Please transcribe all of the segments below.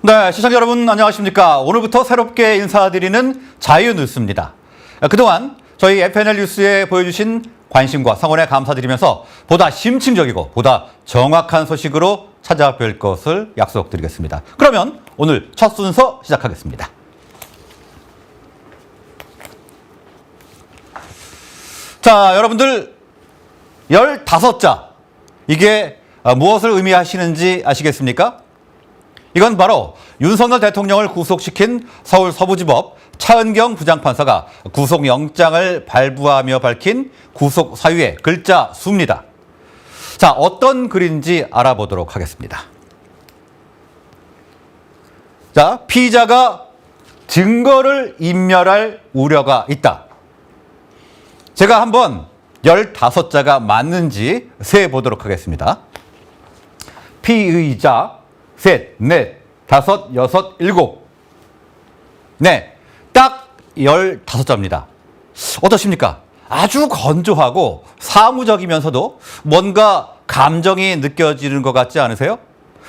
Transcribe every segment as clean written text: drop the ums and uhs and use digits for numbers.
네, 시청자 여러분 안녕하십니까. 오늘부터 새롭게 인사드리는 자유뉴스입니다. 그동안 저희 FNL 뉴스에 보여주신 관심과 성원에 감사드리면서 보다 심층적이고 보다 정확한 소식으로 찾아뵐 것을 약속드리겠습니다. 그러면 오늘 첫 순서 시작하겠습니다. 자, 여러분들 15자 이게 무엇을 의미하시는지 아시겠습니까? 이건 바로 윤석열 대통령을 구속시킨 서울 서부지법 차은경 부장판사가 구속영장을 발부하며 밝힌 구속 사유의 글자 수입니다. 자, 어떤 글인지 알아보도록 하겠습니다. 자, 피의자가 증거를 인멸할 우려가 있다. 제가 한번 15자가 맞는지 세보도록 하겠습니다. 피의자 셋, 넷, 다섯, 여섯, 일곱. 네, 딱 15자입니다. 어떠십니까? 아주 건조하고 사무적이면서도 뭔가 감정이 느껴지는 것 같지 않으세요?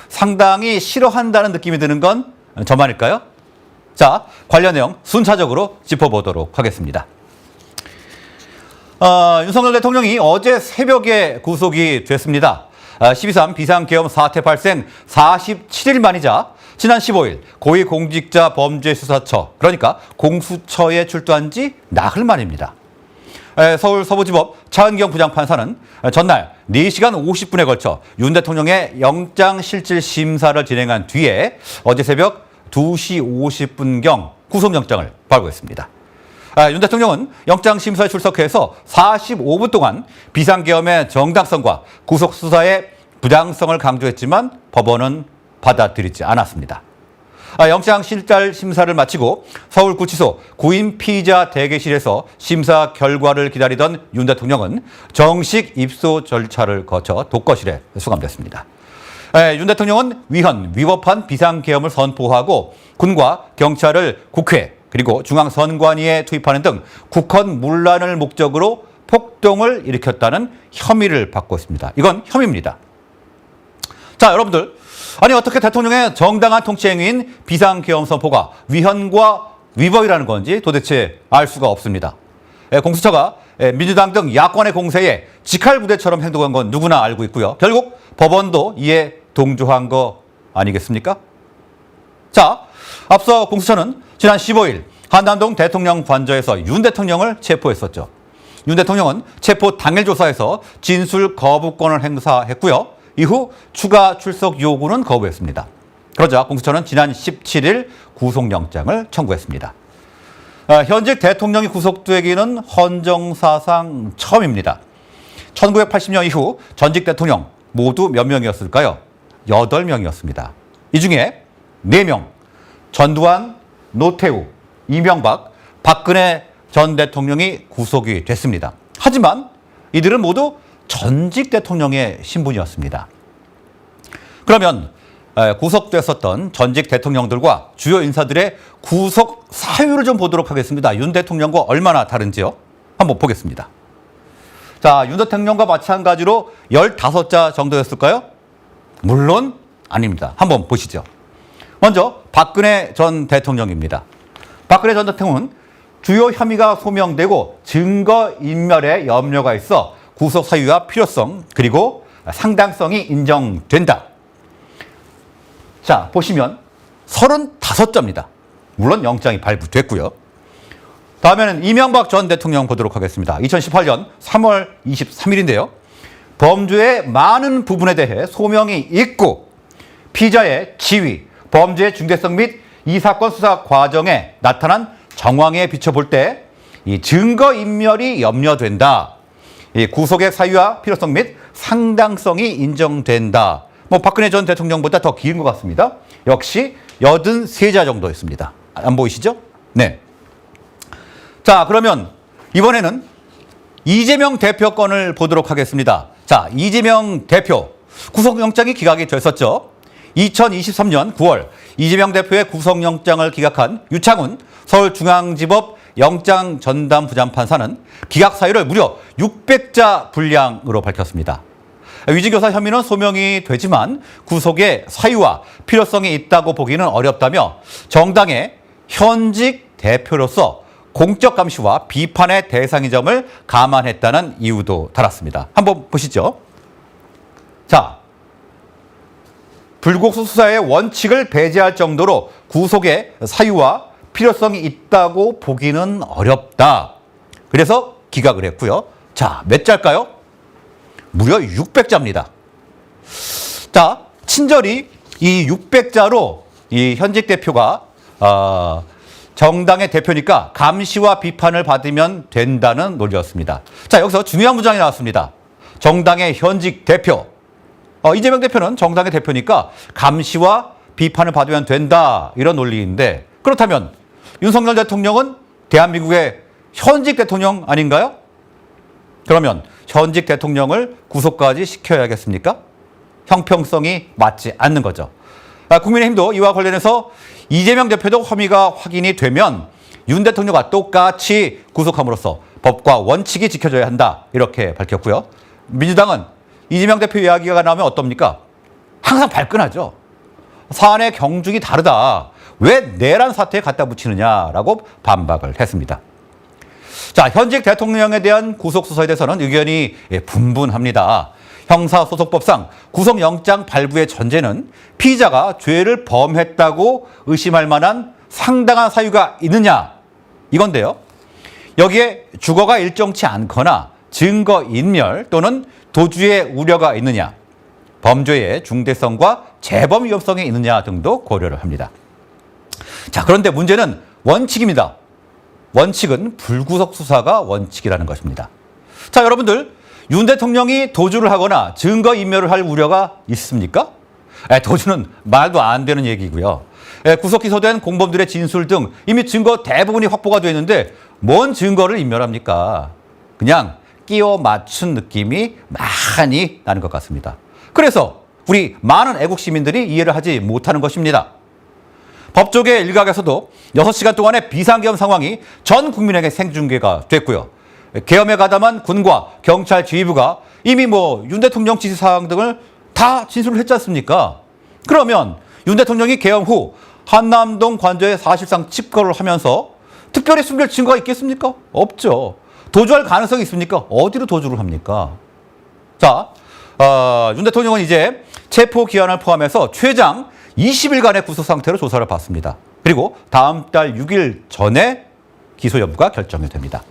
상당히 싫어한다는 느낌이 드는 건 저만일까요? 자, 관련 내용 순차적으로 짚어보도록 하겠습니다. 윤석열 대통령이 어제 새벽에 구속이 됐습니다. 12.3 비상계엄 사태 발생 47일 만이자 지난 15일 고위공직자범죄수사처, 그러니까 공수처에 출두한 지 나흘 만입니다. 서울 서부지법 차은경 부장판사는 전날 4시간 50분에 걸쳐 윤 대통령의 영장실질심사를 진행한 뒤에 어제 새벽 2시 50분경 구속영장을 발부했습니다. 윤 대통령은 영장심사에 출석해서 45분 동안 비상계엄의 정당성과 구속수사의 부당성을 강조했지만 법원은 받아들이지 않았습니다. 영장실질심사를 마치고 서울구치소 구인 피의자 대기실에서 심사 결과를 기다리던 윤 대통령은 정식 입소 절차를 거쳐 독거실에 수감됐습니다. 윤 대통령은 위법한 비상계엄을 선포하고 군과 경찰을 국회 그리고 중앙선관위에 투입하는 등 국헌 문란을 목적으로 폭동을 일으켰다는 혐의를 받고 있습니다. 이건 혐의입니다. 자, 여러분들, 아니 어떻게 대통령의 정당한 통치 행위인 비상계엄 선포가 위헌과 위법이라는 건지 도대체 알 수가 없습니다. 공수처가 민주당 등 야권의 공세에 직할부대처럼 행동한 건 누구나 알고 있고요. 결국 법원도 이에 동조한 거 아니겠습니까? 자, 앞서 공수처는 지난 15일 한남동 대통령 관저에서 윤 대통령을 체포했었죠. 윤 대통령은 체포 당일 조사에서 진술 거부권을 행사했고요. 이후 추가 출석 요구는 거부했습니다. 그러자 공수처는 지난 17일 구속영장을 청구했습니다. 현직 대통령이 구속되기는 헌정사상 처음입니다. 1980년 이후 전직 대통령 모두 몇 명이었을까요? 8명이었습니다. 이 중에 4명, 전두환, 노태우, 이명박, 박근혜 전 대통령이 구속이 됐습니다. 하지만 이들은 모두 전직 대통령의 신분이었습니다. 그러면 구속됐었던 전직 대통령들과 주요 인사들의 구속 사유를 좀 보도록 하겠습니다. 윤 대통령과 얼마나 다른지요? 한번 보겠습니다. 자, 윤 대통령과 마찬가지로 15자 정도였을까요? 물론 아닙니다. 한번 보시죠. 먼저 박근혜 전 대통령입니다. 박근혜 전 대통령은 주요 혐의가 소명되고 증거인멸에 염려가 있어 구속 사유와 필요성 그리고 상당성이 인정된다. 자, 보시면 35자입니다. 물론 영장이 발부됐고요. 다음에는 이명박 전 대통령 보도록 하겠습니다. 2018년 3월 23일인데요. 범죄의 많은 부분에 대해 소명이 있고 피의자의 지위, 범죄의 중대성 및 이 사건 수사 과정에 나타난 정황에 비춰볼 때 이 증거인멸이 염려된다. 이 구속의 사유와 필요성 및 상당성이 인정된다. 박근혜 전 대통령보다 더 긴 것 같습니다. 역시 83자 정도였습니다. 안 보이시죠? 네. 자, 그러면 이번에는 이재명 대표 건을 보도록 하겠습니다. 자, 이재명 대표 구속영장이 기각이 됐었죠. 2023년 9월 이재명 대표의 구속영장을 기각한 유창훈 서울중앙지법 영장전담 부장판사는 기각 사유를 무려 600자 분량으로 밝혔습니다. 위증교사 혐의는 소명이 되지만 구속의 사유와 필요성이 있다고 보기는 어렵다며 정당의 현직 대표로서 공적 감시와 비판의 대상인 점을 감안했다는 이유도 달았습니다. 한번 보시죠. 자, 불구속 수사의 원칙을 배제할 정도로 구속의 사유와 필요성이 있다고 보기는 어렵다. 그래서 기각을 했고요. 자, 몇 자일까요? 무려 600자입니다. 자, 친절히 이 600자로 이 현직 대표가 정당의 대표니까 감시와 비판을 받으면 된다는 논리였습니다. 자, 여기서 중요한 문장이 나왔습니다. 정당의 현직 대표. 이재명 대표는 정당의 대표니까 감시와 비판을 받으면 된다. 이런 논리인데 그렇다면 윤석열 대통령은 대한민국의 현직 대통령 아닌가요? 그러면 현직 대통령을 구속까지 시켜야겠습니까? 형평성이 맞지 않는 거죠. 국민의힘도 이와 관련해서 이재명 대표도 혐의가 확인이 되면 윤 대통령과 똑같이 구속함으로써 법과 원칙이 지켜져야 한다. 이렇게 밝혔고요. 민주당은 이재명 대표 이야기가 나오면 어떻습니까? 항상 발끈하죠. 사안의 경중이 다르다. 왜 내란 사태에 갖다 붙이느냐라고 반박을 했습니다. 자, 현직 대통령에 대한 구속수사에 대해서는 의견이 분분합니다. 형사소송법상 구속영장 발부의 전제는 피의자가 죄를 범했다고 의심할 만한 상당한 사유가 있느냐 이건데요. 여기에 주거가 일정치 않거나 증거인멸 또는 도주의 우려가 있느냐, 범죄의 중대성과 재범 위험성이 있느냐 등도 고려를 합니다. 자, 그런데 문제는 원칙입니다. 원칙은 불구속 수사가 원칙이라는 것입니다. 자, 여러분들 윤 대통령이 도주를 하거나 증거인멸을 할 우려가 있습니까? 도주는 말도 안 되는 얘기고요. 구속 기소된 공범들의 진술 등 이미 증거 대부분이 확보가 되어 있는데 뭔 증거를 인멸합니까? 그냥 끼워 맞춘 느낌이 많이 나는 것 같습니다. 그래서 우리 많은 애국 시민들이 이해를 하지 못하는 것입니다. 법조계 일각에서도 6시간 동안의 비상계엄 상황이 전 국민에게 생중계가 됐고요. 계엄에 가담한 군과 경찰 지휘부가 이미 윤 대통령 지시사항 등을 다 진술을 했지 않습니까? 그러면 윤 대통령이 계엄 후 한남동 관저에 사실상 집거를 하면서 특별히 숨길 증거가 있겠습니까? 없죠. 도주할 가능성이 있습니까? 어디로 도주를 합니까? 자, 윤 대통령은 이제 체포 기한을 포함해서 최장 20일간의 구속 상태로 조사를 받습니다. 그리고 다음 달 6일 전에 기소 여부가 결정이 됩니다.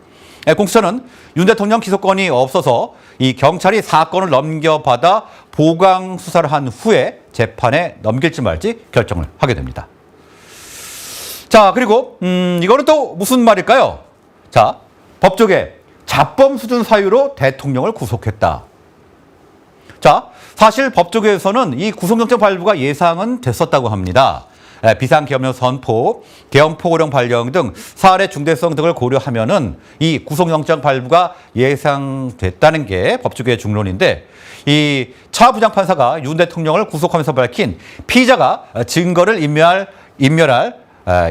공수처는 윤 대통령 기소권이 없어서 이 경찰이 사건을 넘겨받아 보강 수사를 한 후에 재판에 넘길지 말지 결정을 하게 됩니다. 자, 그리고 이거는 또 무슨 말일까요? 자, 법조계 자범 수준 사유로 대통령을 구속했다. 자, 사실 법조계에서는 이 구속영장 발부가 예상은 됐었다고 합니다. 비상계엄령 선포, 계엄포고령 발령 등 사안의 중대성 등을 고려하면은 이 구속영장 발부가 예상됐다는 게 법조계의 중론인데 이 차 부장판사가 윤 대통령을 구속하면서 밝힌 피의자가 증거를 인멸할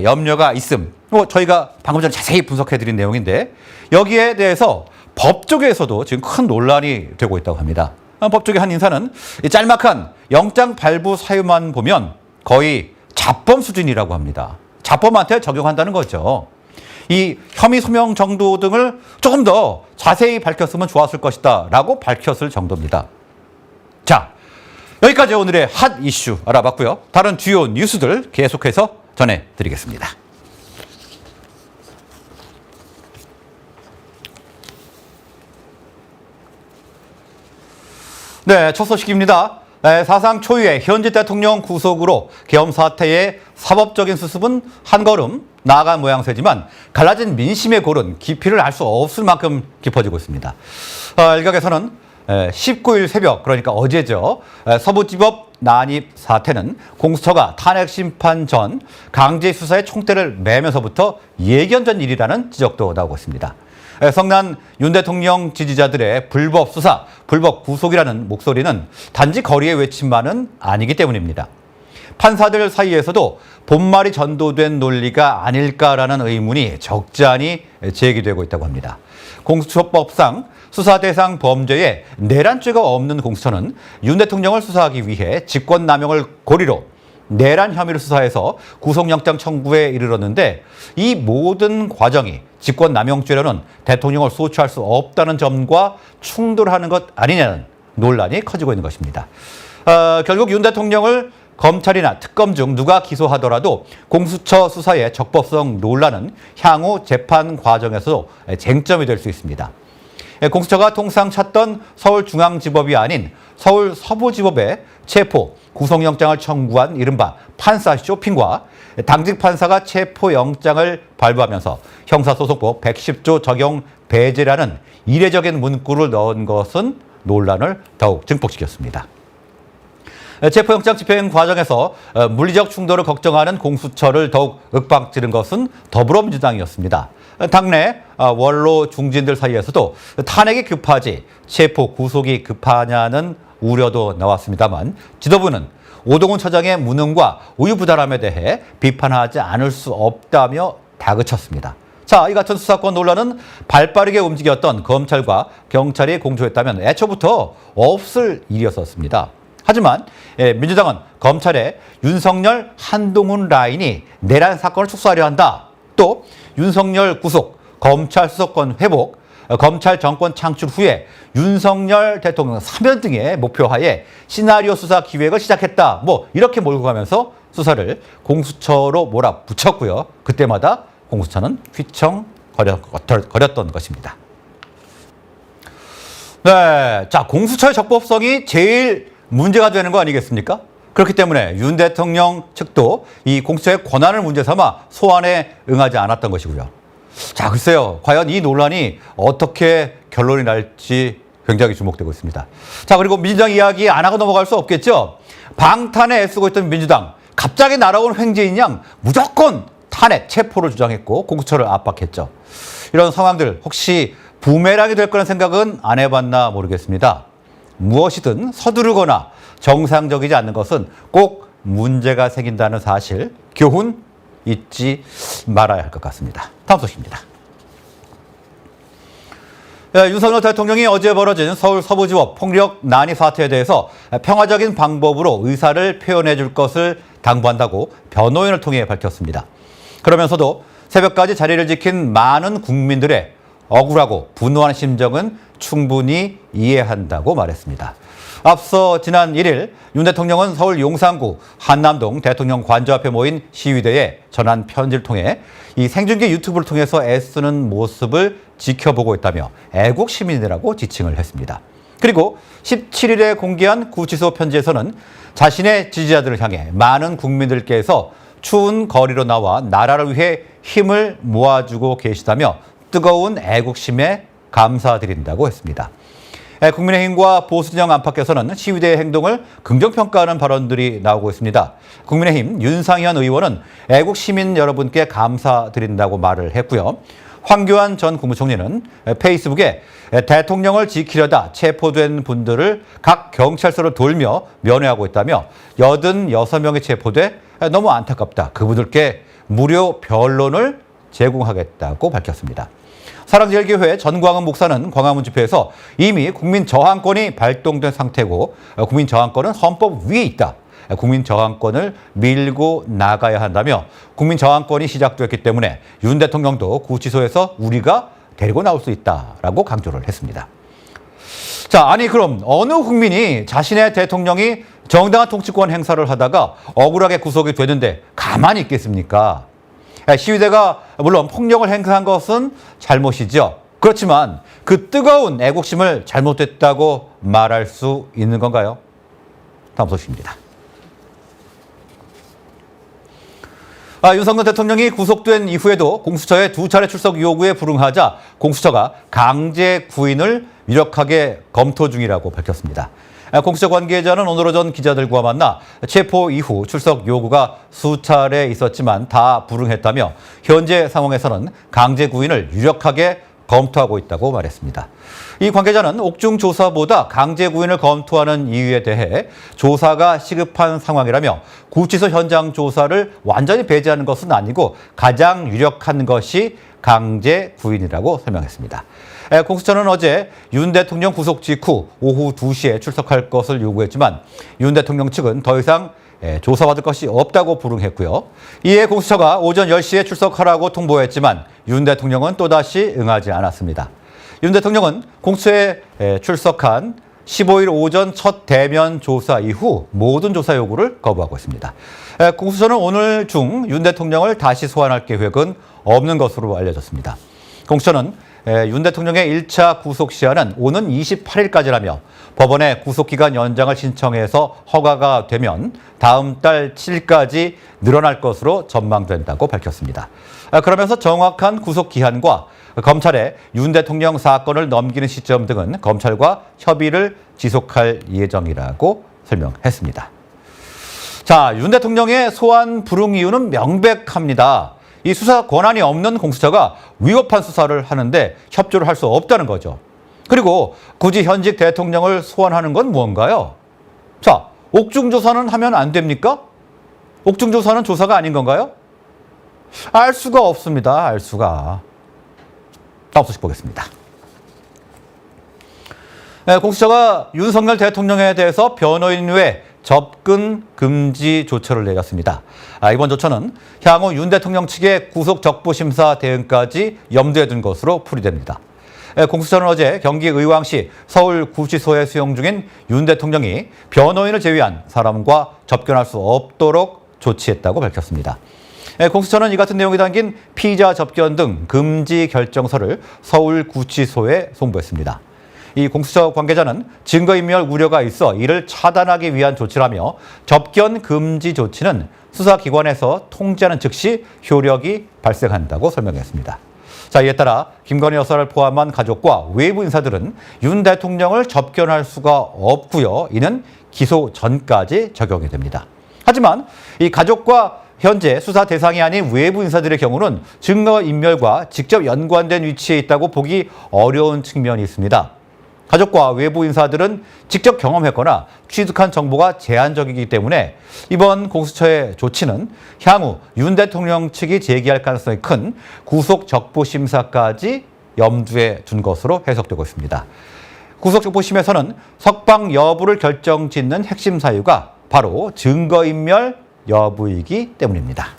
염려가 있음. 저희가 방금 전에 자세히 분석해드린 내용인데 여기에 대해서 법조계에서도 지금 큰 논란이 되고 있다고 합니다. 법조계 한 인사는 이 짤막한 영장 발부 사유만 보면 거의 자범 수준이라고 합니다. 자범한테 적용한다는 거죠. 이 혐의 소명 정도 등을 조금 더 자세히 밝혔으면 좋았을 것이다 라고 밝혔을 정도입니다. 자, 여기까지 오늘의 핫 이슈 알아봤고요. 다른 주요 뉴스들 계속해서 전해드리겠습니다. 네, 첫 소식입니다. 사상 초유의 현직 대통령 구속으로 계엄 사태의 사법적인 수습은 한 걸음 나아간 모양새지만 갈라진 민심의 골은 깊이를 알 수 없을 만큼 깊어지고 있습니다. 일각에서는 19일 새벽, 그러니까 어제죠. 서부지법 난입 사태는 공수처가 탄핵 심판 전 강제 수사의 총대를 매면서부터 예견전 일이라는 지적도 나오고 있습니다. 성난 윤 대통령 지지자들의 불법 수사, 불법 구속이라는 목소리는 단지 거리의 외침만은 아니기 때문입니다. 판사들 사이에서도 본말이 전도된 논리가 아닐까라는 의문이 적잖이 제기되고 있다고 합니다. 공수처법상 수사 대상 범죄에 내란죄가 없는 공수처는 윤 대통령을 수사하기 위해 직권남용을 고리로 내란 혐의를 수사해서 구속영장 청구에 이르렀는데 이 모든 과정이 직권남용죄로는 대통령을 소추할 수 없다는 점과 충돌하는 것 아니냐는 논란이 커지고 있는 것입니다. 결국 윤 대통령을 검찰이나 특검 중 누가 기소하더라도 공수처 수사의 적법성 논란은 향후 재판 과정에서도 쟁점이 될 수 있습니다. 공수처가 통상 찾던 서울중앙지법이 아닌 서울 서부지법에 체포, 구속영장을 청구한 이른바 판사 쇼핑과 당직 판사가 체포영장을 발부하면서 형사소송법 110조 적용 배제라는 이례적인 문구를 넣은 것은 논란을 더욱 증폭시켰습니다. 체포영장 집행 과정에서 물리적 충돌을 걱정하는 공수처를 더욱 윽박지른 것은 더불어민주당이었습니다. 당내 원로 중진들 사이에서도 탄핵이 급하지 체포 구속이 급하냐는 우려도 나왔습니다만 지도부는 오동훈 처장의 무능과 우유부단함에 대해 비판하지 않을 수 없다며 다그쳤습니다. 자, 이 같은 수사권 논란은 발빠르게 움직였던 검찰과 경찰이 공조했다면 애초부터 없을 일이었습니다. 하지만 민주당은 검찰의 윤석열, 한동훈 라인이 내란 사건을 축소하려 한다. 또 윤석열 구속, 검찰 수사권 회복, 검찰 정권 창출 후에 윤석열 대통령 사면 등의 목표하에 시나리오 수사 기획을 시작했다. 이렇게 몰고 가면서 수사를 공수처로 몰아붙였고요. 그때마다 공수처는 휘청거렸던 것입니다. 네, 자, 공수처의 적법성이 제일 문제가 되는 거 아니겠습니까? 그렇기 때문에 윤 대통령 측도 이 공수처의 권한을 문제 삼아 소환에 응하지 않았던 것이고요. 자, 글쎄요. 과연 이 논란이 어떻게 결론이 날지 굉장히 주목되고 있습니다. 자, 그리고 민주당 이야기 안 하고 넘어갈 수 없겠죠? 방탄에 애쓰고 있던 민주당. 갑자기 날아온 횡재인 양 무조건 탄핵, 체포를 주장했고 공수처를 압박했죠. 이런 상황들 혹시 부메랑이 될 거라는 생각은 안 해봤나 모르겠습니다. 무엇이든 서두르거나 정상적이지 않는 것은 꼭 문제가 생긴다는 사실, 교훈 잊지 말아야 할 것 같습니다. 다음 소식입니다. 윤석열 대통령이 어제 벌어진 서울 서부지법 폭력 난이 사태에 대해서 평화적인 방법으로 의사를 표현해 줄 것을 당부한다고 변호인을 통해 밝혔습니다. 그러면서도 새벽까지 자리를 지킨 많은 국민들의 억울하고 분노하는 심정은 충분히 이해한다고 말했습니다. 앞서 지난 1일 윤 대통령은 서울 용산구 한남동 대통령 관저 앞에 모인 시위대에 전한 편지를 통해 이 생중계 유튜브를 통해서 애쓰는 모습을 지켜보고 있다며 애국 시민이라고 지칭을 했습니다. 그리고 17일에 공개한 구치소 편지에서는 자신의 지지자들을 향해 많은 국민들께서 추운 거리로 나와 나라를 위해 힘을 모아주고 계시다며 뜨거운 애국심에 감사드린다고 했습니다. 국민의힘과 보수진영 안팎에서는 시위대의 행동을 긍정평가하는 발언들이 나오고 있습니다. 국민의힘 윤상현 의원은 애국 시민 여러분께 감사드린다고 말을 했고요. 황교안 전 국무총리는 페이스북에 대통령을 지키려다 체포된 분들을 각 경찰서를 돌며 면회하고 있다며 86명이 체포돼 너무 안타깝다. 그분들께 무료 변론을 제공하겠다고 밝혔습니다. 사랑제일교회 전광훈 목사는 광화문 집회에서 이미 국민 저항권이 발동된 상태고 국민 저항권은 헌법 위에 있다. 국민 저항권을 밀고 나가야 한다며 국민 저항권이 시작됐기 때문에 윤 대통령도 구치소에서 우리가 데리고 나올 수 있다라고 강조를 했습니다. 자, 아니 그럼 어느 국민이 자신의 대통령이 정당한 통치권 행사를 하다가 억울하게 구속이 되는데 가만히 있겠습니까? 시위대가 물론 폭력을 행사한 것은 잘못이죠. 그렇지만 그 뜨거운 애국심을 잘못됐다고 말할 수 있는 건가요? 다음 소식입니다. 윤석열 대통령이 구속된 이후에도 공수처의 2차례 출석 요구에 불응하자 공수처가 강제 구인을 유력하게 검토 중이라고 밝혔습니다. 공수처 관계자는 오늘 오전 기자들과 만나 체포 이후 출석 요구가 수차례 있었지만 다 불응했다며 현재 상황에서는 강제 구인을 유력하게 검토하고 있다고 말했습니다. 이 관계자는 옥중 조사보다 강제 구인을 검토하는 이유에 대해 조사가 시급한 상황이라며 구치소 현장 조사를 완전히 배제하는 것은 아니고 가장 유력한 것이 강제 구인이라고 설명했습니다. 공수처는 어제 윤 대통령 구속 직후 오후 2시에 출석할 것을 요구했지만 윤 대통령 측은 더 이상 조사받을 것이 없다고 불응했고요. 이에 공수처가 오전 10시에 출석하라고 통보했지만 윤 대통령은 또다시 응하지 않았습니다. 윤 대통령은 공수처에 출석한 15일 오전 첫 대면 조사 이후 모든 조사 요구를 거부하고 있습니다. 공수처는 오늘 중 윤 대통령을 다시 소환할 계획은 없는 것으로 알려졌습니다. 공수처는 윤 대통령의 1차 구속 시한은 오는 28일까지라며 법원에 구속기간 연장을 신청해서 허가가 되면 다음 달 7일까지 늘어날 것으로 전망된다고 밝혔습니다. 그러면서 정확한 구속기한과 검찰에 윤 대통령 사건을 넘기는 시점 등은 검찰과 협의를 지속할 예정이라고 설명했습니다. 자, 윤 대통령의 소환 불응 이유는 명백합니다. 이 수사 권한이 없는 공수처가 위법한 수사를 하는데 협조를 할 수 없다는 거죠. 그리고 굳이 현직 대통령을 소환하는 건 무언가요? 자, 옥중조사는 하면 안 됩니까? 옥중조사는 조사가 아닌 건가요? 알 수가 없습니다. 알 수가. 다음 소식 보겠습니다. 공수처가 윤석열 대통령에 대해서 변호인 외 접근 금지 조처를 내렸습니다. 이번 조처는 향후 윤 대통령 측의 구속 적부 심사 대응까지 염두에 둔 것으로 풀이됩니다. 공수처는 어제 경기 의왕시 서울구치소에 수용 중인 윤 대통령이 변호인을 제외한 사람과 접견할 수 없도록 조치했다고 밝혔습니다. 공수처는 이 같은 내용이 담긴 피의자 접견 등 금지 결정서를 서울구치소에 송부했습니다. 이 공수처 관계자는 증거인멸 우려가 있어 이를 차단하기 위한 조치라며 접견 금지 조치는 수사기관에서 통지하는 즉시 효력이 발생한다고 설명했습니다. 자, 이에 따라 김건희 여사를 포함한 가족과 외부 인사들은 윤 대통령을 접견할 수가 없고요. 이는 기소 전까지 적용이 됩니다. 하지만 이 가족과 현재 수사 대상이 아닌 외부 인사들의 경우는 증거인멸과 직접 연관된 위치에 있다고 보기 어려운 측면이 있습니다. 가족과 외부 인사들은 직접 경험했거나 취득한 정보가 제한적이기 때문에 이번 공수처의 조치는 향후 윤 대통령 측이 제기할 가능성이 큰 구속 적부 심사까지 염두에 둔 것으로 해석되고 있습니다. 구속 적부 심에서는 석방 여부를 결정짓는 핵심 사유가 바로 증거인멸 여부이기 때문입니다.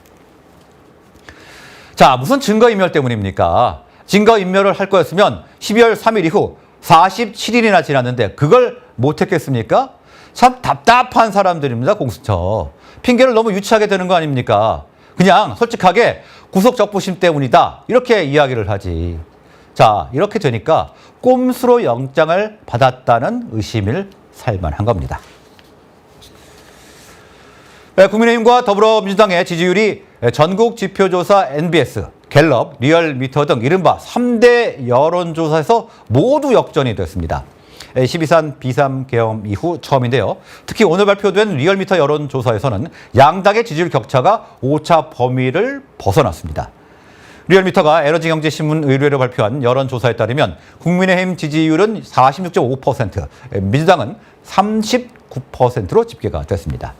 자, 무슨 증거인멸 때문입니까? 증거인멸을 할 거였으면 12월 3일 이후 47일이나 지났는데 그걸 못했겠습니까? 참 답답한 사람들입니다, 공수처. 핑계를 너무 유치하게 되는 거 아닙니까? 그냥 솔직하게 구속적부심 때문이다, 이렇게 이야기를 하지. 자, 이렇게 되니까 꼼수로 영장을 받았다는 의심을 살만한 겁니다. 국민의힘과 더불어민주당의 지지율이 전국 지표조사 NBS, 갤럽, 리얼미터 등 이른바 3대 여론조사에서 모두 역전이 됐습니다. 12.3 비삼 계엄 이후 처음인데요. 특히 오늘 발표된 리얼미터 여론조사에서는 양당의 지지율 격차가 오차 범위를 벗어났습니다. 리얼미터가 에너지경제신문 의뢰로 발표한 여론조사에 따르면 국민의힘 지지율은 46.5%, 민주당은 39%로 집계가 됐습니다.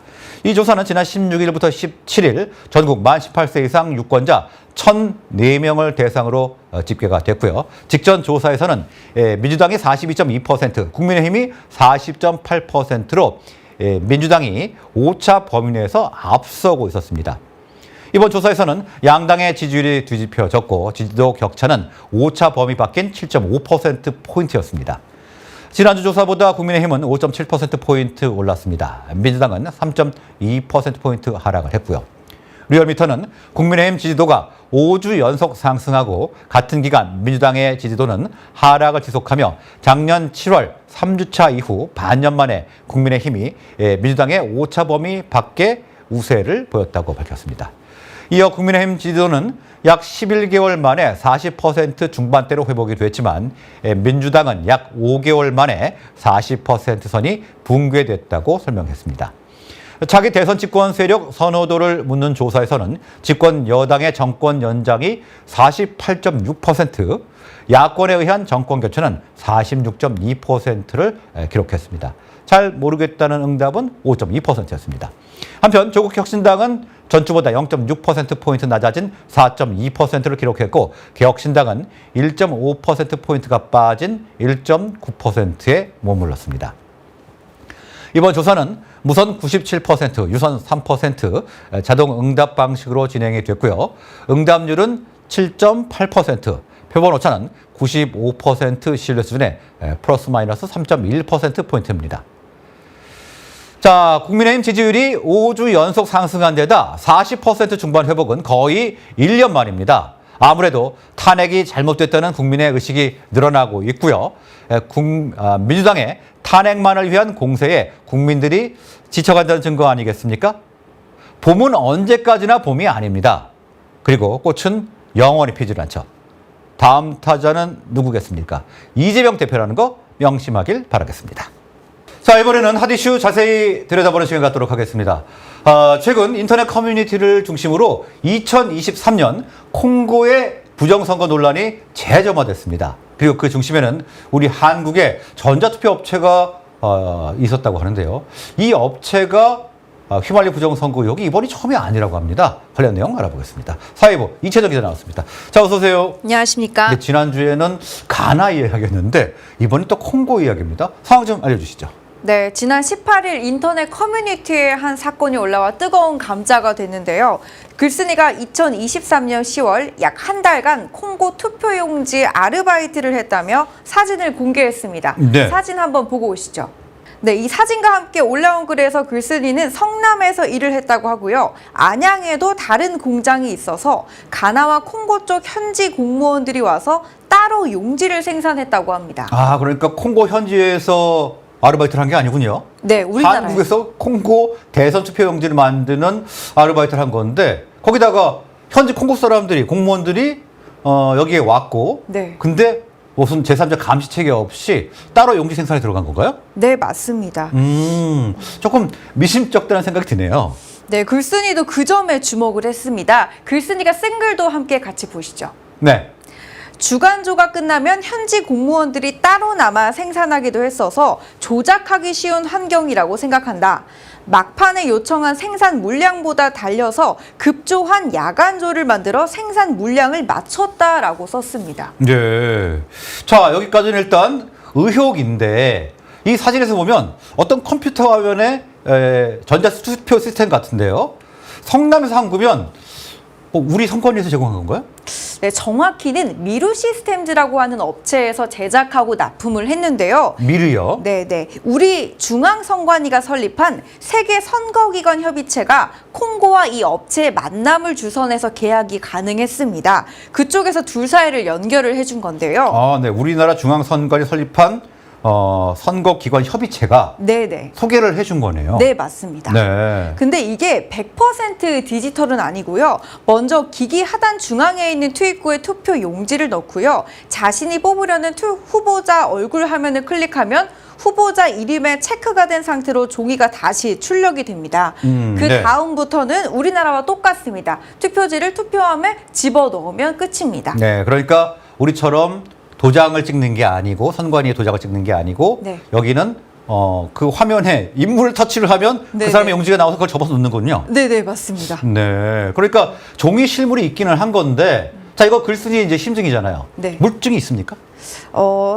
이 조사는 지난 16일부터 17일 전국 만 18세 이상 유권자 1,004명을 대상으로 집계가 됐고요. 직전 조사에서는 민주당이 42.2%, 국민의힘이 40.8%로 민주당이 오차 범위 내에서 앞서고 있었습니다. 이번 조사에서는 양당의 지지율이 뒤집혀졌고 지지도 격차는 오차 범위 밖인 7.5%포인트였습니다. 지난주 조사보다 국민의힘은 5.7%포인트 올랐습니다. 민주당은 3.2%포인트 하락을 했고요. 리얼미터는 국민의힘 지지도가 5주 연속 상승하고 같은 기간 민주당의 지지도는 하락을 지속하며 작년 7월 3주차 이후 반년 만에 국민의힘이 민주당의 오차 범위 밖에 우세를 보였다고 밝혔습니다. 이어 국민의힘 지지도는 약 11개월 만에 40% 중반대로 회복이 됐지만 민주당은 약 5개월 만에 40% 선이 붕괴됐다고 설명했습니다. 차기 대선 집권 세력 선호도를 묻는 조사에서는 집권 여당의 정권 연장이 48.6%, 야권에 의한 정권 교체는 46.2%를 기록했습니다. 잘 모르겠다는 응답은 5.2%였습니다. 한편 조국 혁신당은 전주보다 0.6%포인트 낮아진 4.2%를 기록했고, 개혁신당은 1.5%포인트가 빠진 1.9%에 머물렀습니다. 이번 조사는 무선 97%, 유선 3%, 자동 응답 방식으로 진행이 됐고요. 응답률은 7.8%, 표본 오차는 95% 신뢰 수준의 플러스 마이너스 3.1%포인트입니다. 자, 국민의힘 지지율이 5주 연속 상승한 데다 40% 중반 회복은 거의 1년 만입니다. 아무래도 탄핵이 잘못됐다는 국민의 의식이 늘어나고 있고요. 민주당의 탄핵만을 위한 공세에 국민들이 지쳐간다는 증거 아니겠습니까? 봄은 언제까지나 봄이 아닙니다. 그리고 꽃은 영원히 피질 않죠. 다음 타자는 누구겠습니까? 이재명 대표라는 거 명심하길 바라겠습니다. 자, 이번에는 핫 이슈 자세히 들여다보는 시간 갖도록 하겠습니다. 최근 인터넷 커뮤니티를 중심으로 2023년 콩고의 부정선거 논란이 재점화됐습니다. 그리고 그 중심에는 우리 한국의 전자투표 업체가 있었다고 하는데요. 이 업체가 휘말린 부정선거 의혹이 이번이 처음이 아니라고 합니다. 관련 내용 알아보겠습니다. 사회부 이채정 기자 나왔습니다. 자, 어서 오세요. 안녕하십니까. 네, 지난주에는 가나 이야기였는데 이번이 또 콩고 이야기입니다. 상황 좀 알려주시죠. 네, 지난 18일 인터넷 커뮤니티에 한 사건이 올라와 뜨거운 감자가 됐는데요. 글쓴이가 2023년 10월 약 한 달간 콩고 투표용지 아르바이트를 했다며 사진을 공개했습니다. 네. 사진 한번 보고 오시죠. 네, 이 사진과 함께 올라온 글에서 글쓴이는 성남에서 일을 했다고 하고요. 안양에도 다른 공장이 있어서 가나와 콩고 쪽 현지 공무원들이 와서 따로 용지를 생산했다고 합니다. 아, 그러니까 콩고 현지에서 아르바이트를 한 게 아니군요. 네, 우리나라에서. 한국에서 콩고 대선 투표용지를 만드는 아르바이트를 한 건데 거기다가 현지 콩고 사람들이 공무원들이 여기에 왔고, 네. 근데 무슨 제3자 감시 체계 없이 따로 용지 생산에 들어간 건가요? 네, 맞습니다. 조금 미심쩍다는 생각이 드네요. 네, 글쓴이도 그 점에 주목을 했습니다. 글쓴이가 쓴 글도 함께 같이 보시죠. 네. 주간조가 끝나면 현지 공무원들이 따로 남아 생산하기도 했어서 조작하기 쉬운 환경이라고 생각한다. 막판에 요청한 생산 물량보다 달려서 급조한 야간조를 만들어 생산 물량을 맞췄다라고 썼습니다. 네. 자, 여기까지는 일단 의혹인데 이 사진에서 보면 어떤 컴퓨터 화면에 전자투표 시스템 같은데요. 성남에서 한 거면 우리 선관위에서 제공한 건가요? 네, 정확히는 미루 시스템즈라고 하는 업체에서 제작하고 납품을 했는데요. 미르요? 네네. 우리 중앙선관위가 설립한 세계선거기관 협의체가 콩고와 이 업체의 만남을 주선해서 계약이 가능했습니다. 그쪽에서 둘 사이를 연결을 해준 건데요. 아, 네. 우리나라 중앙선관위 설립한 선거기관 협의체가 네네. 소개를 해준 거네요. 네, 맞습니다. 네. 근데 이게 100% 디지털은 아니고요. 먼저 기기 하단 중앙에 있는 투입구에 투표 용지를 넣고요. 자신이 뽑으려는 후보자 얼굴 화면을 클릭하면 후보자 이름에 체크가 된 상태로 종이가 다시 출력이 됩니다. 그 네. 다음부터는 우리나라와 똑같습니다. 투표지를 투표함에 집어넣으면 끝입니다. 네. 그러니까 우리처럼 도장을 찍는 게 아니고 선관위에 도장을 찍는 게 아니고 네. 여기는 그 화면에 인물을 터치를 하면 네네. 그 사람의 용지가 나와서 그걸 접어서 넣는군요. 네네, 맞습니다. 네. 그러니까 종이 실물이 있기는 한 건데 자, 이거 글쓴이 이제 심증이잖아요. 네. 물증이 있습니까?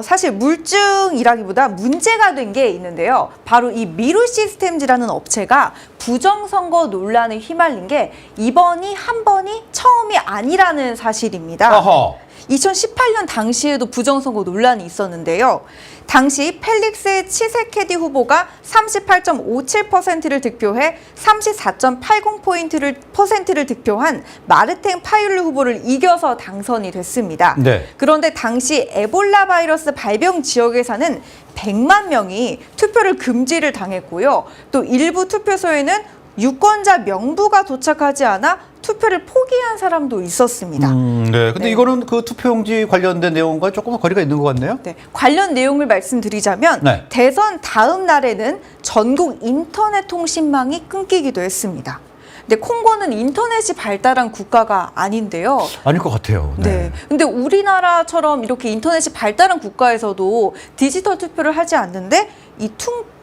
사실 물증이라기보다 문제가 된 게 있는데요. 바로 이 미루 시스템즈라는 업체가 부정선거 논란에 휘말린 게 이번이 한 번이 처음이 아니라는 사실입니다. 어허. 2018년 당시에도 부정선거 논란이 있었는데요. 당시 펠릭스 치세케디 후보가 38.57%를 득표해 34.80%를 득표한 마르텐 파율르 후보를 이겨서 당선이 됐습니다. 네. 그런데 당시 에볼라 바이러스 발병 지역에 사는 100만 명이 투표를 금지를 당했고요. 또 일부 투표소에는 유권자 명부가 도착하지 않아 투표를 포기한 사람도 있었습니다. 네. 근데 네. 이거는 그 투표용지 관련된 내용과 조금 거리가 있는 것 같네요. 네, 관련 내용을 말씀드리자면 네. 대선 다음 날에는 전국 인터넷 통신망이 끊기기도 했습니다. 근데 콩고는 인터넷이 발달한 국가가 아닌데요. 아닐 것 같아요. 네. 근데 우리나라처럼 이렇게 인터넷이 발달한 국가에서도 디지털 투표를 하지 않는데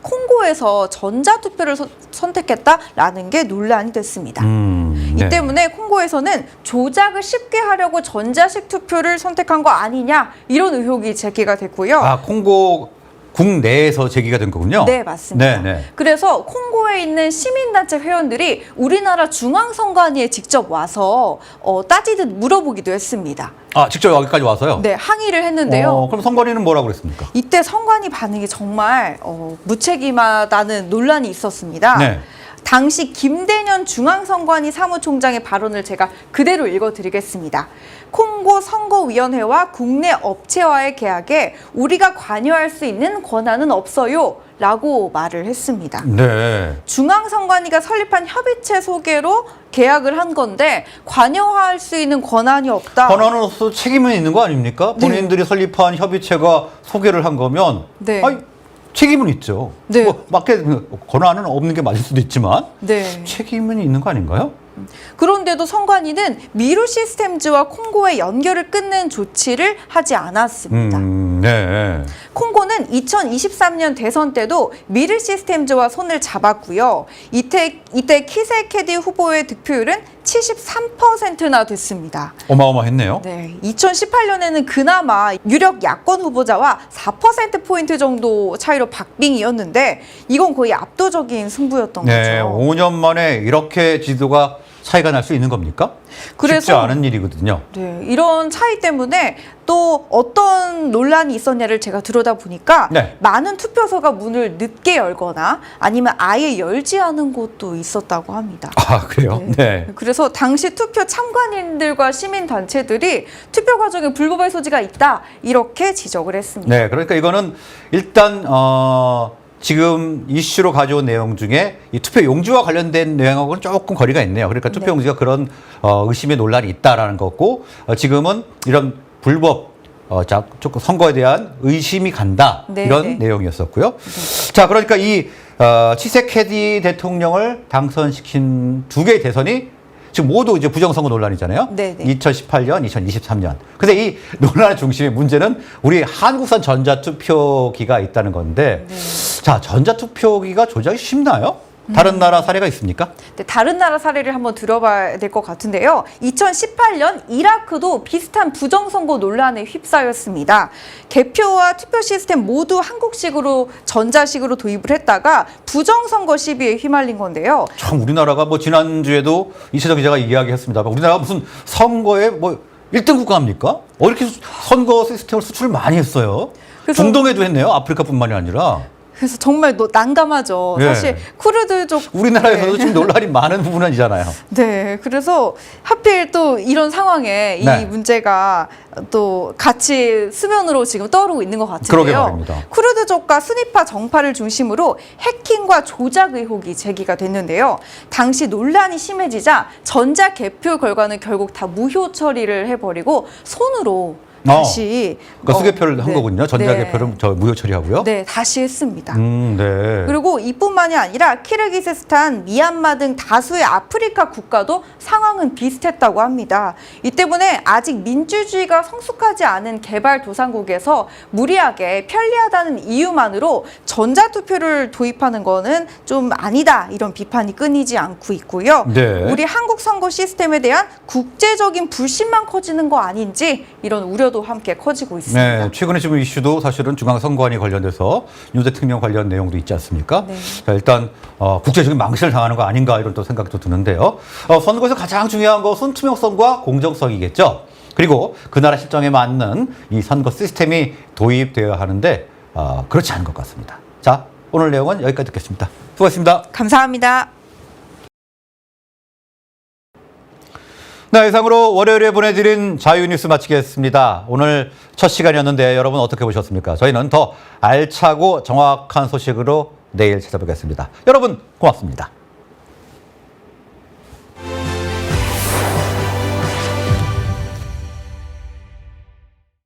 콩고에서 전자 투표를 선택했다라는 게 논란이 됐습니다. 이 네. 때문에 콩고에서는 조작을 쉽게 하려고 전자식 투표를 선택한 거 아니냐 이런 의혹이 제기가 됐고요. 아, 콩고 국내에서 제기가 된 거군요. 네, 맞습니다. 네, 네. 그래서 콩고에 있는 시민단체 회원들이 우리나라 중앙선관위에 직접 와서 따지듯 물어보기도 했습니다. 아, 직접 여기까지 와서요? 네, 항의를 했는데요. 그럼 선관위는 뭐라고 그랬습니까? 이때 선관위 반응이 정말 무책임하다는 논란이 있었습니다. 네. 당시 김대년 중앙선관위 사무총장의 발언을 제가 그대로 읽어드리겠습니다. 콩고 선거위원회와 국내 업체와의 계약에 우리가 관여할 수 있는 권한은 없어요. 라고 말을 했습니다. 네. 중앙선관위가 설립한 협의체 소개로 계약을 한 건데 관여할 수 있는 권한이 없다. 권한은 없어 책임은 있는 거 아닙니까? 네. 본인들이 설립한 협의체가 소개를 한 거면 네. 아니, 책임은 있죠. 네. 뭐 맞게 권한은 없는 게 맞을 수도 있지만 네. 책임은 있는 거 아닌가요? 그런데도 선관위는 미루 시스템즈와 콩고의 연결을 끊는 조치를 하지 않았습니다. 네. 콩고는 2023년 대선 때도 미르 시스템즈와 손을 잡았고요. 이때 키세케디 후보의 득표율은 73%나 됐습니다. 어마어마했네요. 네, 2018년에는 그나마 유력 야권 후보자와 4%포인트 정도 차이로 박빙이었는데 이건 거의 압도적인 승부였던 네, 거죠. 5년 만에 이렇게 지도가 차이가 날 수 있는 겁니까? 그래서 쉽지 않은 일이거든요. 네, 이런 차이 때문에 또 어떤 논란이 있었냐를 제가 들여다보니까 네. 많은 투표소가 문을 늦게 열거나 아니면 아예 열지 않은 곳도 있었다고 합니다. 아, 그래요? 네. 그래서 당시 투표 참관인들과 시민단체들이 투표 과정에 불법의 소지가 있다 이렇게 지적을 했습니다. 네, 그러니까 이거는 일단 지금 이슈로 가져온 내용 중에 이 투표 용지와 관련된 내용하고는 조금 거리가 있네요. 그러니까 투표 용지가 그런 의심의 논란이 있다라는 거고 지금은 이런 불법 조금 선거에 대한 의심이 간다 이런 내용이었었고요. 자, 그러니까 이 치세케디 대통령을 당선시킨 두 개의 대선이 지금 모두 이제 부정선거 논란이잖아요. 2018년, 2023년. 근데 이 논란의 중심의 문제는 우리 한국산 전자투표기가 있다는 건데, 자, 전자투표기가 조작이 쉽나요? 다른 나라 사례가 있습니까? 네, 다른 나라 사례를 한번 들어봐야 될 것 같은데요. 2018년 이라크도 비슷한 부정선거 논란에 휩싸였습니다. 개표와 투표 시스템 모두 한국식으로 전자식으로 도입을 했다가 부정선거 시비에 휘말린 건데요. 참 우리나라가 뭐 지난주에도 이세정 기자가 이야기했습니다. 우리나라가 무슨 선거에 뭐 1등 국가입니까? 이렇게 선거 시스템을 수출을 많이 했어요. 중동에도 했네요. 아프리카뿐만이 아니라. 그래서 정말 난감하죠. 네. 사실 쿠르드족 우리나라에서도 지금 논란이 많은 부분이잖아요. 네, 그래서 하필 또 이런 상황에 이 문제가 또 같이 수면으로 지금 떠오르고 있는 것 같은데요. 그러게 말입니다. 쿠르드족과 스니파 정파를 중심으로 해킹과 조작 의혹이 제기가 됐는데요. 당시 논란이 심해지자 전자 개표 결과는 결국 다 무효 처리를 해버리고 손으로 다시 그러니까 수개표를 한 거군요. 전자개표를 무효 처리하고요. 네, 다시 했습니다. 네. 그리고 이뿐만이 아니라 키르기스스탄, 미얀마 등 다수의 아프리카 국가도 상황은 비슷했다고 합니다. 이 때문에 아직 민주주의가 성숙하지 않은 개발도상국에서 무리하게 편리하다는 이유만으로 전자투표를 도입하는 거는 좀 아니다 이런 비판이 끊이지 않고 있고요. 네. 우리 한국 선거 시스템에 대한 국제적인 불신만 커지는 거 아닌지 이런 우려도 함께 커지고 있습니다. 네, 최근에 지금 이슈도 사실은 중앙선관위 관련돼서 윤 대통령 관련 내용도 있지 않습니까? 네. 자, 일단 국제적인 망신을 당하는 거 아닌가 이런 또 생각도 드는데요. 선거에서 가장 중요한 것은 투명성과 공정성이겠죠. 그리고 그 나라 실정에 맞는 이 선거 시스템이 도입되어야 하는데 그렇지 않은 것 같습니다. 자, 오늘 내용은 여기까지 듣겠습니다. 수고하셨습니다. 감사합니다. 네, 이상으로 월요일에 보내드린 자유뉴스 마치겠습니다. 오늘 첫 시간이었는데 여러분 어떻게 보셨습니까? 저희는 더 알차고 정확한 소식으로 내일 찾아뵙겠습니다. 여러분 고맙습니다.